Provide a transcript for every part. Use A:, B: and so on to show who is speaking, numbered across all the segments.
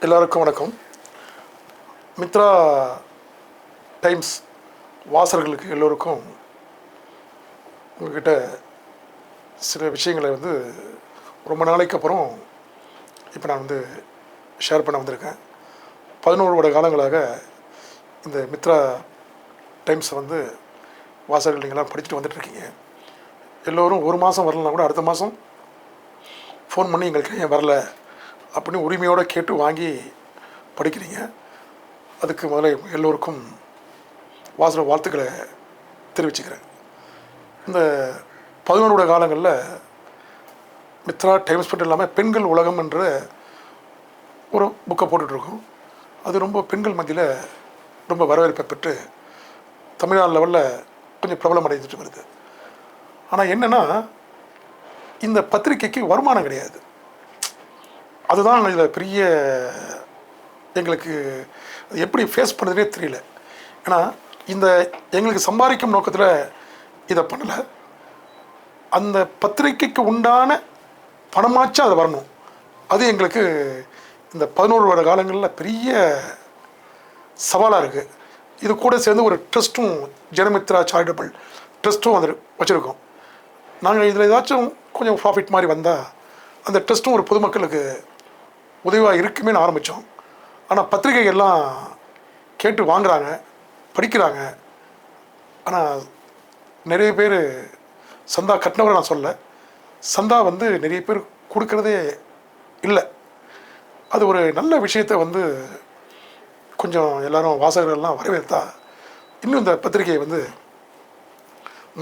A: எல்லாருக்கும் வணக்கம். மித்ரா டைம்ஸ் வாசகர்களுக்கு எல்லோருக்கும் உங்கள்கிட்ட சில விஷயங்களை ரொம்ப நாளைக்கு அப்புறம் இப்போ நான் ஷேர் பண்ண வந்திருக்கேன். 11 வருட காலங்களாக இந்த மித்ரா டைம்ஸை வாசகர்கள் நீங்கள்லாம் படிச்சுட்டு வந்துட்டுருக்கீங்க. எல்லோரும் ஒரு மாதம் வரலன்னா கூட அடுத்த மாதம் ஃபோன் பண்ணி எங்களுக்கு ஏன் வரல அப்படின்னு உரிமையோடு கேட்டு வாங்கி படிக்கிறீங்க. அதுக்கு முதல்ல எல்லோருக்கும் வாசகர் வாழ்த்துக்களை தெரிவிச்சுக்கிறேன். இந்த 11 வருட காலங்களில் மித்ரா டைம்ஸ் மட்டும் இல்லாமல் பெண்கள் உலகம் என்ற ஒரு புக்கை போட்டுட்ருக்கோம். அது ரொம்ப பெண்கள் மத்தியில் ரொம்ப வரவேற்பை பெற்று தமிழ்நாடு லெவலில் கொஞ்சம் பிரபலம் அடைஞ்சிட்டு வருது. ஆனால் என்னென்னா, இந்த பத்திரிக்கைக்கு வருமானம் கிடையாது. அதுதான் இதில் பெரிய எங்களுக்கு எப்படி ஃபேஸ் பண்ணுறதுனே தெரியல. ஏன்னா இந்த எங்களுக்கு சம்பாதிக்கும் நோக்கத்தில் இதை பண்ணலை. அந்த பத்திரிக்கைக்கு உண்டான பணமாச்சும் அது வரணும். அது எங்களுக்கு இந்த 11 வருட காலங்களில் பெரிய சவாலாக இருக்குது. இது கூட சேர்ந்து ஒரு ட்ரஸ்ட்டும், ஜனமித்ரா சேரிட்டபிள் ட்ரஸ்ட்டும் வச்சுருக்கோம். நாங்கள் இதில் ஏதாச்சும் கொஞ்சம் ப்ராஃபிட் மாதிரி வந்தால் அந்த ட்ரஸ்ட்டும் ஒரு பொதுமக்களுக்கு உதவியாக இருக்குமேனு ஆரம்பித்தோம். ஆனால் பத்திரிகைகள்லாம் கேட்டு வாங்குகிறாங்க, படிக்கிறாங்க. ஆனால் நிறைய பேர் சந்தா கட்டினவரை நான் சொல்ல, சந்தா நிறைய பேர் கொடுக்கறதே இல்லை. அது ஒரு நல்ல விஷயத்தை கொஞ்சம் எல்லோரும் வாசகர்கள்லாம் வரவேற்றா இன்னும் இந்த பத்திரிகையை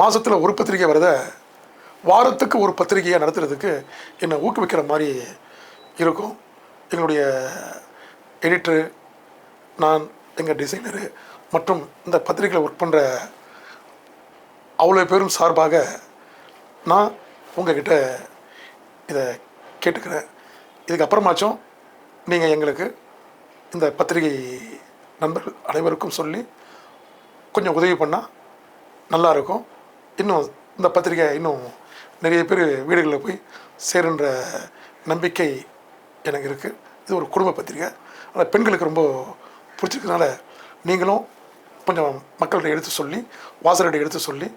A: மாதத்தில் ஒரு பத்திரிகை வரத வாரத்துக்கு ஒரு பத்திரிகையாக நடத்துறதுக்கு என்னை ஊக்குவிக்கிற மாதிரி இருக்கும். எங்களுடைய எடிட்டரு, நான், எங்கள் டிசைனரு மற்றும் இந்த பத்திரிகையில் ஒர்க் பண்ணுற அவ்வளோ பேரும் சார்பாக நான் உங்கள்கிட்ட இதை கேட்டுக்கிறேன். இதுக்கப்புறமாச்சும் நீங்கள் எங்களுக்கு இந்த பத்திரிகை நண்பர்கள் அனைவருக்கும் சொல்லி கொஞ்சம் உதவி பண்ணால் நல்லாயிருக்கும். இன்னும் இந்த பத்திரிகை இன்னும் நிறைய பேர் வீடுகளில் போய் சேருன்ற நம்பிக்கை எனக்கு இருக்குது. இது ஒரு குடும்ப பத்திரிகை. ஆனால் பெண்களுக்கு ரொம்ப பிடிச்சிருக்கிறதுனால நீங்களும் கொஞ்சம் மக்கள்கிட்ட எடுத்து சொல்லி, வாசகர்கிட்ட எடுத்து சொல்லி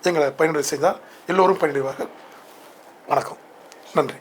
A: எங்களை பயனுடைய செய்தால் எல்லோரும் பயனடைவார்கள். வணக்கம், நன்றி.